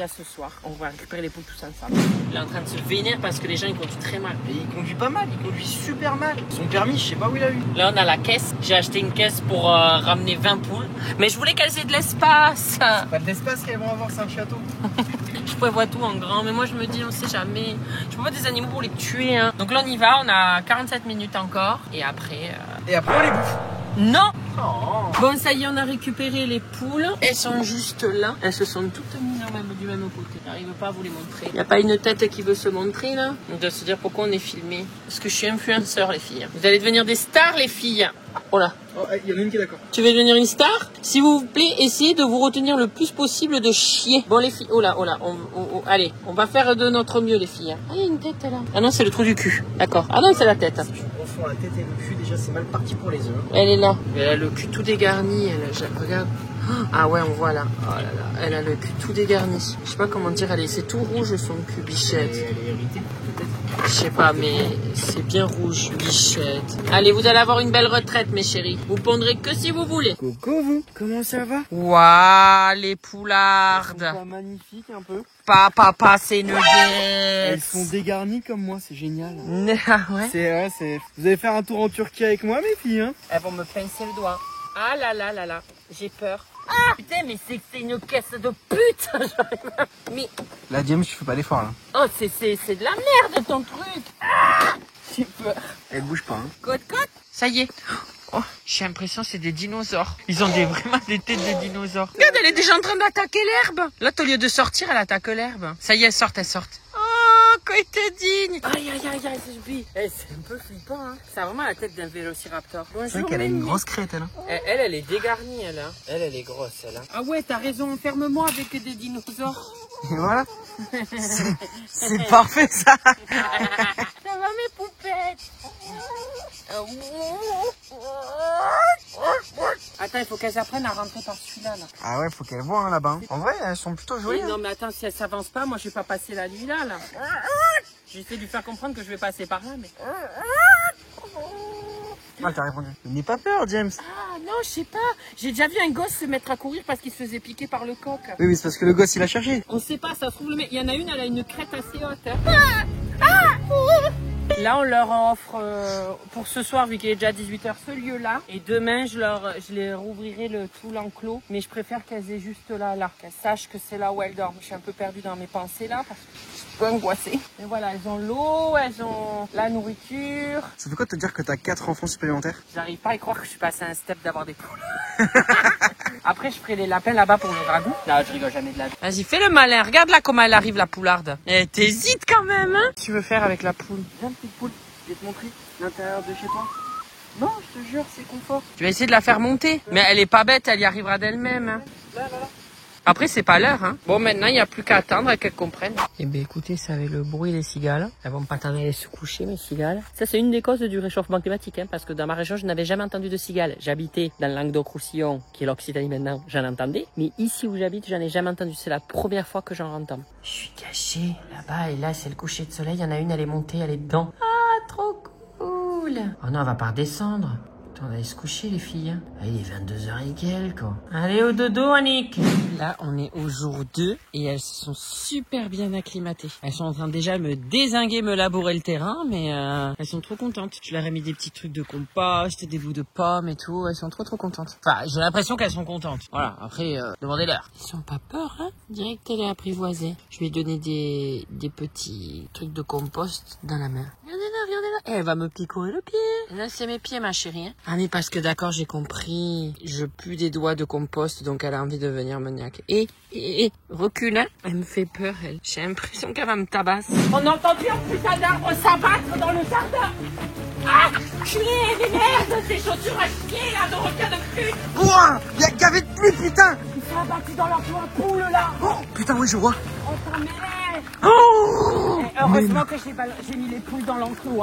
à ce soir. On va récupérer les poules tous ensemble. Il est en train de se vénérer parce que les gens ils conduisent très mal. Et il conduit pas mal, il conduit super mal. Son permis, je sais pas où il a eu. Là, on a la caisse. J'ai acheté une caisse pour ramener 20 poules. Mais je voulais qu'elles aient de l'espace. Pas de l'espace qu'elles vont avoir, c'est un château. Je prévois tout en grand. Mais moi, je me dis, on sait jamais. Je peux pas des animaux pour les tuer. Hein. Donc là, on y va. On a 47 minutes encore. Et après... Et après, on les bouffe. Non! Oh. Bon, ça y est, on a récupéré les poules. Elles sont juste là. Elles se sont toutes mises du même côté. J'arrive pas à vous les montrer. Il n'y a pas une tête qui veut se montrer là. On doit se dire pourquoi on est filmé. Parce que je suis influenceur, les filles. Vous allez devenir des stars, les filles. Oh là. Oh, il y en a une qui est d'accord. Tu veux devenir une star? S'il vous plaît, essayez de vous retenir le plus possible de chier. Bon, les filles. Oh là, oh là. Allez, on va faire de notre mieux, les filles. Ah, il y a une tête là. Ah non, c'est le trou du cul. D'accord. Ah non, c'est la tête. Si tu confonds la tête et le cul, déjà, c'est mal parti pour les œufs. Elle est là. Elle a le cul tout dégarni. Regarde. Ah ouais, on voit là. Oh là là. Elle a le cul tout dégarni. Je sais pas comment dire. C'est tout rouge son cul, bichette. Elle est héritée, peut-être. Je sais pas, mais c'est bien rouge, bichette. Allez, vous allez avoir une belle retraite, mes chéris. Vous pondrez que si vous voulez. Coucou vous, comment ça va? Waouh, les poulardes. Pas magnifique un peu. Papa, c'est une Elles guette. sont dégarnies comme moi, c'est génial. Ah ouais. C'est. Vous allez faire un tour en Turquie avec moi, mes filles, hein? Elles vont me pincer le doigt. Ah là là là là, j'ai peur. Ah putain, mais c'est une caisse de pute. Mais La James, tu fais pas d'effort là. oh, c'est de la merde ton truc. Ah, j'ai peur. Elle bouge pas, hein. Côte. Ça y est. Oh, j'ai l'impression que c'est des dinosaures. Ils ont vraiment des têtes de dinosaures. Regarde, elle est déjà en train d'attaquer l'herbe. Là, au lieu de sortir, elle attaque l'herbe. Ça y est, elles sortent. Oh, quoi était digne. Aïe, c'est joli. C'est un peu flippant, hein. Ça a vraiment la tête d'un vélociraptor. C'est vrai qu'elle a une grosse crête, elle. Hein. Elle est dégarnie, elle. Hein. Elle est grosse, elle. Hein. Ah ouais, t'as raison. Ferme-moi avec des dinosaures. Et voilà. C'est parfait, ça. Ça va, mes poupettes. Attends, il faut qu'elles apprennent à rentrer par celui-là. Là. Ah ouais, faut qu'elle voit hein, là-bas. En vrai, elles sont plutôt jolies. Non, mais attends, si elles s'avancent pas, moi je vais pas passer la nuit là. J'essaie de lui faire comprendre que je vais passer par là, mais... Ah, t'as répondu. N'aie pas peur, James. Ah non, je sais pas. J'ai déjà vu un gosse se mettre à courir parce qu'il se faisait piquer par le coq. Oui, mais c'est parce que le gosse, il a cherché. On sait pas, ça se trouve le mec. Il y en a une, elle a une crête assez haute. Hein. Là, on leur offre pour ce soir, vu qu'il est déjà 18h, ce lieu-là. Et demain, je les rouvrirai tout l'enclos. Mais je préfère qu'elles aient juste là. Qu'elles sachent que c'est là où elles dorment. Je suis un peu perdue dans mes pensées là, parce que je suis un peu angoissée. Et voilà, elles ont l'eau, elles ont la nourriture. Ça fait quoi de te dire que t'as 4 enfants supplémentaires? J'arrive pas à y croire que je suis passé à un step d'avoir des poules. Après, je ferai les lapins là-bas pour le ragoût. Là, je rigole jamais de la vie. Vas-y, fais le malin. Regarde là comment elle arrive, la poularde. T'hésites quand même, hein? Qu'est-ce que tu veux faire avec la poule? Viens, petite poule, je vais te montrer l'intérieur de chez toi. Non, je te jure, c'est confort. Tu vas essayer de la faire monter. Mais elle est pas bête, elle y arrivera d'elle-même. Hein. Là. Après, c'est pas l'heure. Hein. Bon, maintenant, il n'y a plus qu'à attendre qu'elles comprennent. Eh bien, écoutez, ça avait le bruit des cigales. Elles vont pas tarder à se coucher, mes cigales. Ça, c'est une des causes du réchauffement climatique. Hein, parce que dans ma région, je n'avais jamais entendu de cigales. J'habitais dans le Languedoc-Roussillon, qui est l'Occitanie maintenant. J'en entendais. Mais ici où j'habite, j'en ai jamais entendu. C'est la première fois que j'en entends. Je suis cachée là-bas. Et là, c'est le coucher de soleil. Il y en a une, elle est montée, elle est dedans. Ah, trop cool. Oh non, elle va pas redescendre. On va aller se coucher les filles. Ah, il est 22h et quelques. Allez au dodo Annick. Là on est au jour 2 et elles sont super bien acclimatées. Elles sont en train déjà de me dézinguer, me labourer le terrain, mais elles sont trop contentes. Je leur ai mis des petits trucs de compost, des bouts de pommes et tout. Elles sont trop contentes. Enfin j'ai l'impression qu'elles sont contentes. Voilà, après demandez-leur. Ils sont pas peur hein. Direct elle est apprivoisée. Je lui ai donné des petits trucs de compost dans la main. Regardez là. Elle va me picorer le pied. Là c'est mes pieds ma chérie. Hein. Ah mais parce que d'accord j'ai compris. Je pue des doigts de compost donc elle a envie de venir me niaquer. Et recule hein. Elle me fait peur elle. J'ai l'impression qu'elle va me tabasser. On entend plus un putain d'arbre s'abattre dans le jardin. Ah chier des merdes. Ces chaussures à chier là de requin de pute. Ouah, y'a gavé de pluie putain. Ils sont abattus dans leur toit poule là. Oh putain oui je vois. On s'en mêle. Oh, heureusement que j'ai mis les poules dans l'enclos,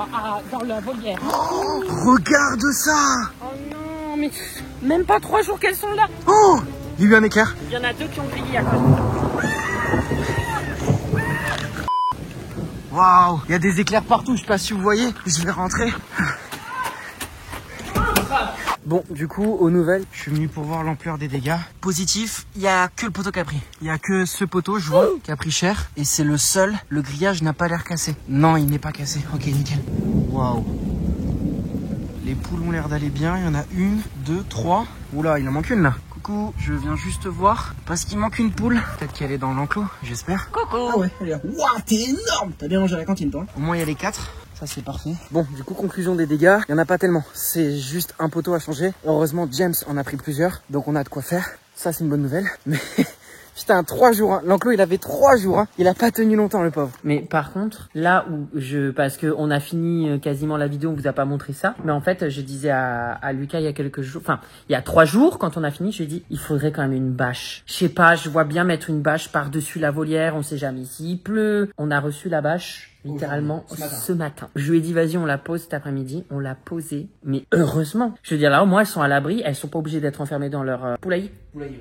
dans la volière. Oh, regarde ça. Oh non, mais même pas 3 jours qu'elles sont là. Oh, il y a eu un éclair. Il y en a 2 qui ont grillé à cause. Waouh, il y a des éclairs partout, je sais pas si vous voyez. Je vais rentrer. Bon, du coup, aux nouvelles, je suis venu pour voir l'ampleur des dégâts. Positif, il y a que le poteau qui a pris. Il y a que ce poteau, je vois, qui a pris cher. Et c'est le seul, le grillage n'a pas l'air cassé. Non, il n'est pas cassé. Ok, nickel. Waouh. Les poules ont l'air d'aller bien. Il y en a 1, 2, 3. Oula, il en manque une là. Coucou, je viens juste voir. Parce qu'il manque une poule. Peut-être qu'elle est dans l'enclos, j'espère. Coucou. Ah ouais, elle est là. Waouh, t'es énorme. T'as bien mangé à la cantine, toi. Au moins, il y a les 4. Ça, c'est parfait. Bon, du coup, conclusion des dégâts. Il n'y en a pas tellement. C'est juste un poteau à changer. Heureusement, James en a pris plusieurs. Donc, on a de quoi faire. Ça, c'est une bonne nouvelle. Mais putain, 3 jours. Hein. L'enclos, il avait 3 jours. Hein. Il a pas tenu longtemps, le pauvre. Mais par contre, là où parce que on a fini quasiment la vidéo, on vous a pas montré ça. Mais en fait, je disais à Lucas il y a quelques jours, enfin, il y a 3 jours, quand on a fini, je lui ai dit, il faudrait quand même une bâche. Je sais pas, je vois bien mettre une bâche par-dessus la volière, on sait jamais s'il pleut. On a reçu la bâche. Littéralement ce matin. Je lui ai dit vas-y on la pose cet après-midi. On l'a posée. Mais heureusement. Je veux dire là au moins elles sont à l'abri. Elles sont pas obligées d'être enfermées dans leur poulailler.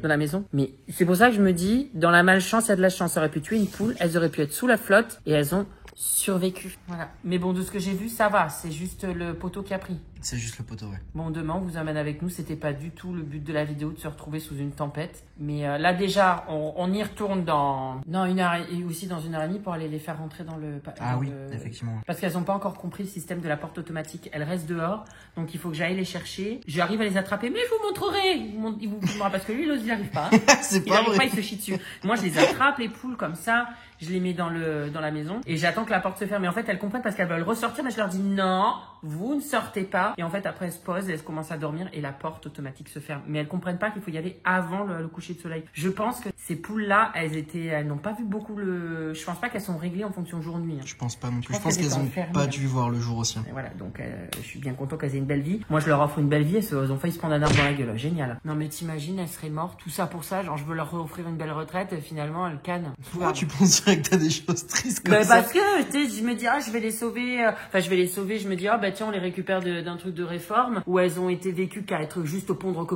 Dans la maison. Mais c'est pour ça que je me dis dans la malchance il y a de la chance. Ça aurait pu tuer une poule. Elles auraient pu être sous la flotte. Et elles ont survécu. Voilà. Mais bon de ce que j'ai vu ça va. C'est juste le poteau qui a pris. C'est juste le poteau, ouais. Bon, demain, on vous amène avec nous. C'était pas du tout le but de la vidéo de se retrouver sous une tempête. Mais là, déjà, on y retourne dans 1 heure et aussi dans 1 heure et demie pour aller les faire rentrer dans le... Ah oui, effectivement. Parce qu'elles n'ont pas encore compris le système de la porte automatique. Elles restent dehors. Donc, il faut que j'aille les chercher. J'arrive à les attraper, mais je vous montrerai. Il vous filmera parce que lui, il n'arrive pas. Hein. C'est Il pas n'arrive vrai. pas, il se chie dessus. Moi, je les attrape, les poules, comme ça. Je les mets dans la maison. Et j'attends que la porte se ferme. Mais en fait, elles comprennent parce qu'elles veulent ressortir. Mais je leur dis non, vous ne sortez pas. Et en fait, après, elles se posent, elles commencent à dormir et la porte automatique se ferme. Mais elles comprennent pas qu'il faut y aller avant le coucher de soleil. Je pense que ces poules-là, elles n'ont pas vu beaucoup je pense pas qu'elles sont réglées en fonction jour-nuit. Hein. Je pense pas non plus. Je pense pense qu'elles ont pas dû voir le jour aussi. Et voilà, donc je suis bien content qu'elles aient une belle vie. Moi, je leur offre une belle vie. Elles ont failli se prendre un arbre dans la gueule. Génial. Non, mais t'imagines, elles seraient mortes. Tout ça pour ça. Genre, je veux leur offrir une belle retraite. Et finalement, elles cannent. Pourquoi tu penses direct que t'as des choses tristes comme ça? Parce que, tu sais, je me dis, je vais les sauver. Enfin, je vais les sauver. Je me dis, tiens, on les récupère d'un truc de réforme où elles ont été vécues qu'à être juste pondre.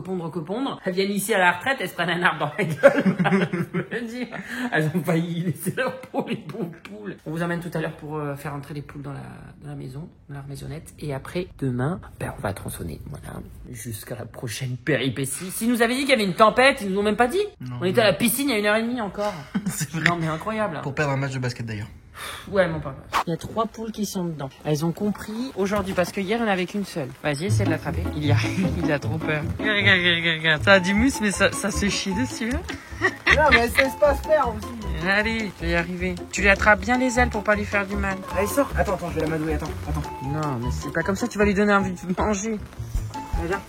Elles viennent ici à la retraite, elles se prennent un arbre dans la gueule. Je veux dire, elles ont failli laisser leur peau, les pauvres poules. On vous amène tout à l'heure pour faire entrer les poules dans la maison, dans leur maisonnette. Et après, demain, on va tronçonner. Voilà. Jusqu'à la prochaine péripétie. S'ils nous avaient dit qu'il y avait une tempête, ils nous ont même pas dit. Non, on était à la piscine il y a 1h30 encore. C'est vrai. Non, mais incroyable. Pour perdre un match de basket d'ailleurs. Ouais, mon papa. Il y a 3 poules qui sont dedans. Elles ont compris aujourd'hui parce que hier, il n'y en avait qu'une seule. Vas-y, essaie de l'attraper. Il a trop peur. Regarde. Ça a du muscle, mais ça se chie dessus. Hein. Non, mais elle se laisse pas faire aussi. Allez, je vais y arriver. Tu lui attrapes bien les ailes pour pas lui faire du mal. Allez, sors. Attends, je vais la madouer. Attends. Non, mais c'est pas comme ça, tu vas lui donner envie de manger. Allez, viens.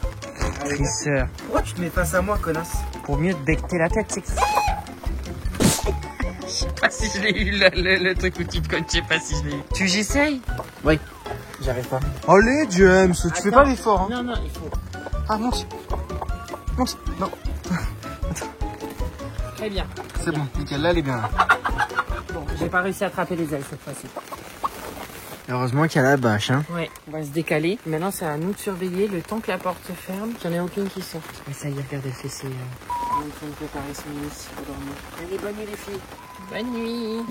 Trisseur. Pourquoi tu te mets face à moi, connasse? Pour mieux te becter la tête, c'est que... Je sais pas si je l'ai eu, le truc où tu te cognes, je sais pas si je l'ai eu. J'essaye? Oui. J'arrive pas. Allez, James, tu fais pas l'effort, hein. Non, il faut... Ah, monte. Non. Très bien. C'est bon, nickel, là, elle est bien. Là. Bon, j'ai pas réussi à attraper les ailes cette fois-ci. Heureusement qu'il y a la bâche, hein. Ouais, on va se décaler. Maintenant, c'est à nous de surveiller le temps que la porte se ferme. J'en ai aucune qui sort. Et ça y est, regardez, elle fait ses... On est en train de préparer son lit pour dormir. Allez, bonne nuit les filles. Bonne nuit.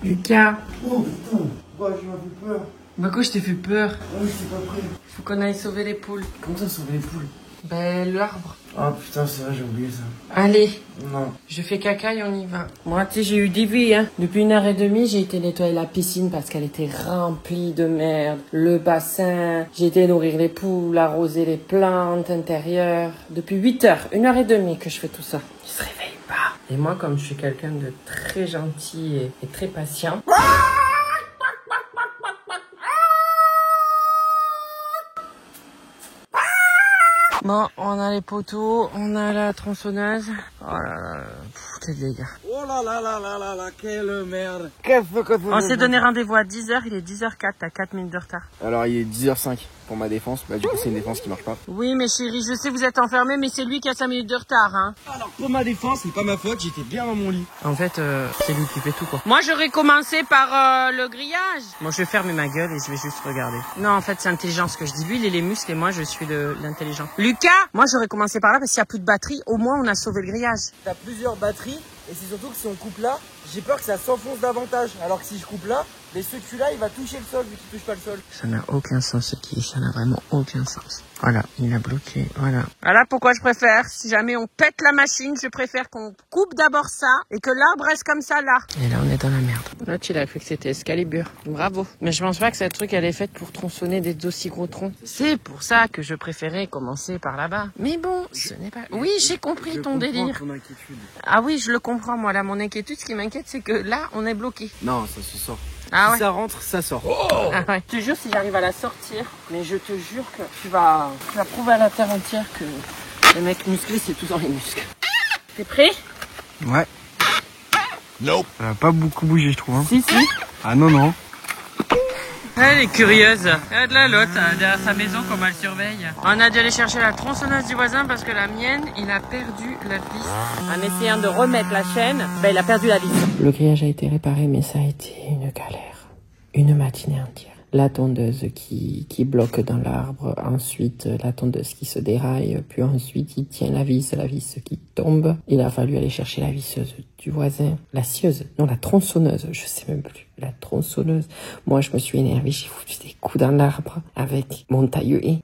Lucas. Oh putain, tu m'as fait peur. Bah quoi, je t'ai fait peur? Ouais, je suis pas prêt. Faut qu'on aille sauver les poules. Comment ça sauver les poules? Ben, l'arbre. Ah putain, c'est vrai, j'ai oublié ça. Allez. Non. Je fais caca et on y va. Moi, tu sais, j'ai eu des vies, hein. Depuis 1h30, j'ai été nettoyer la piscine parce qu'elle était remplie de merde. Le bassin, j'ai été nourrir les poules, arroser les plantes intérieures. Depuis 8h, 1h30 que je fais tout ça. Ils se réveillent pas. Et moi, comme je suis quelqu'un de très gentil et très patient... Bon, on a les poteaux, on a la tronçonneuse. Oh là là, c'est des gars. Oh là là là là là là, quelle merde. Qu'est-ce que On s'est donné rendez-vous à 10h, il est 10h04, t'as 4 minutes de retard. Alors il est 10h05 pour ma défense, bah du coup c'est une défense qui marche pas. Oui, mais chérie, je sais vous êtes enfermés, mais c'est lui qui a 5 minutes de retard, hein. Alors pour ma défense, c'est pas ma faute, j'étais bien dans mon lit. En fait, c'est lui qui fait tout, quoi. Moi, j'aurais commencé par le grillage. Moi, je vais fermer ma gueule et je vais juste regarder. Non, en fait, c'est intelligent ce que je dis. Lui, il est les muscles et moi, je suis l'intelligent. Lucas, moi, j'aurais commencé par là parce qu'il n'y a plus de batterie. Au moins, on a sauvé le grillage. T'as plusieurs batteries et c'est surtout que si on coupe là, j'ai peur que ça s'enfonce davantage. Alors que si je coupe là, les celui-là, il va toucher le sol vu qu'il touche pas le sol. Ça n'a aucun sens ce qui est, ça n'a vraiment aucun sens. Voilà, il a bloqué, voilà. Voilà pourquoi je préfère, si jamais on pète la machine, je préfère qu'on coupe d'abord ça et que l'arbre reste comme ça là. Et là, on est dans la merde. Là, tu l'as cru que c'était Excalibur. Bravo. Mais je pense pas que ce truc, elle est faite pour tronçonner des aussi gros troncs. C'est pour ça que je préférais commencer par là-bas. Mais bon, ce n'est pas... Oui, j'ai compris ton délire. Ton inquiétude. Ah oui, je le comprends, moi. Là, mon inquiétude, ce qui m'inquiète, c'est que là, on est bloqué. Non, ça se sort. Ah Si ouais. ça rentre, ça sort. Ah ouais. Je te jure, si j'arrive à la sortir, mais je te jure que tu vas prouver à la terre entière que les mecs musclés, c'est tout dans les muscles. T'es prêt? Ouais. Ça va pas beaucoup bouger, je trouve. Hein. Si, si. Ah non, non. Elle est curieuse. Elle de la l'autre, derrière sa maison, comme elle surveille. On a dû aller chercher la tronçonneuse du voisin parce que la mienne, il a perdu la vis. En essayant de remettre la chaîne, ben il a perdu la vis. Le grillage a été réparé, mais ça a été une galère. Une matinée entière. La tondeuse qui bloque dans l'arbre, ensuite la tondeuse qui se déraille, puis ensuite il tient la vis qui tombe. Il a fallu aller chercher la visseuse du voisin, la scieuse, non la tronçonneuse, je sais même plus, la tronçonneuse. Moi je me suis énervée, j'ai foutu des coups dans l'arbre avec mon taille-haie.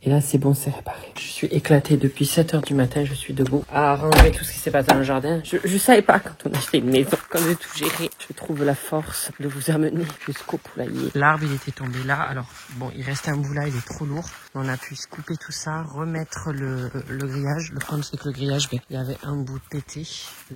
Et là, c'est bon, c'est réparé. Je suis éclatée depuis 7h du matin, je suis debout à ranger tout ce qui s'est passé dans le jardin. Je savais pas quand on achetait une maison, quand j'ai tout géré. Je trouve la force de vous amener jusqu'au poulailler. L'arbre, il était tombé là. Alors, bon, il reste un bout là, il est trop lourd. On a pu couper tout ça, remettre le grillage. Le problème, c'est que le grillage, il y avait un bout pété.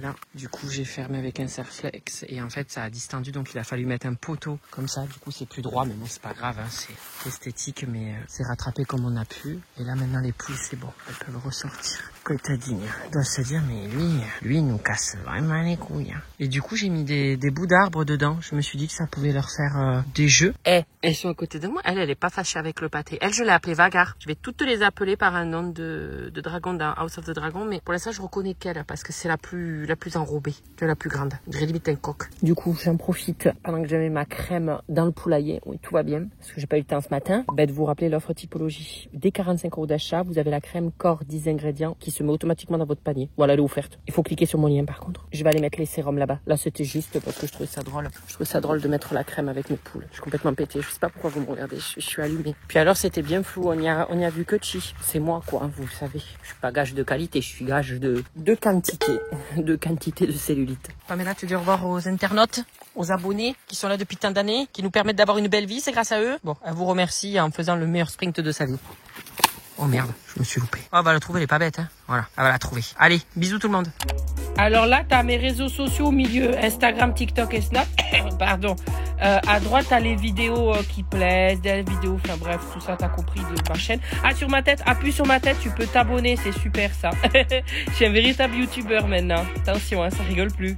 Là, du coup, j'ai fermé avec un serre-flex. Et en fait, ça a distendu, donc il a fallu mettre un poteau comme ça. Du coup, c'est plus droit, mais bon, c'est pas grave, hein, c'est esthétique, mais c'est rattrapé comme on a pu. Et là maintenant les poules c'est bon, elles peuvent ressortir. Coitadine, on doit se dire mais lui il nous casse vraiment les couilles. Hein. Et du coup j'ai mis des bouts d'arbres dedans. Je me suis dit que ça pouvait leur faire des jeux. Elles sont à côté de moi. Elle est pas fâchée avec le pâté. Elle je l'ai appelée Vagar. Je vais toutes les appeler par un nom de dragon dans House of the Dragon. Mais pour l'instant je reconnais qu'elle parce que c'est la plus enrobée, la plus grande. J'ai limite un coq. Du coup j'en profite pendant que je mets ma crème dans le poulailler. Oui tout va bien parce que j'ai pas eu le temps ce matin. De vous rappeler l'offre typologie. Dès 45 € d'achat, vous avez la crème corps 10 ingrédients qui se met automatiquement dans votre panier. Voilà, elle est offerte. Il faut cliquer sur mon lien par contre. Je vais aller mettre les sérums là-bas. Là, c'était juste parce que je trouvais ça drôle. Je trouvais ça drôle de mettre la crème avec mes poules. Je suis complètement pétée. Je sais pas pourquoi vous me regardez. Je suis allumée. Puis alors, c'était bien flou. On y a vu que chi. C'est moi, quoi. Vous le savez. Je suis pas gage de qualité. Je suis gage de quantité. De quantité de cellulite. Pamela, tu dis au revoir aux internautes, aux abonnés qui sont là depuis tant d'années, qui nous permettent d'avoir une belle vie. C'est grâce à eux. Bon, elle vous remercie en faisant le meilleur sprint de sa vie. Oh merde, je me suis loupé. Oh, elle va la trouver, elle est pas bête, hein. Voilà, elle va la trouver. Allez, bisous tout le monde. Alors là, t'as mes réseaux sociaux au milieu, Instagram, TikTok et Snap. Pardon. À droite, t'as les vidéos qui plaisent, des vidéos, enfin bref, tout ça, t'as compris de ma chaîne. Ah, sur ma tête, appuie sur ma tête, tu peux t'abonner, c'est super ça. Je suis un véritable youtubeur maintenant. Attention, hein, ça rigole plus.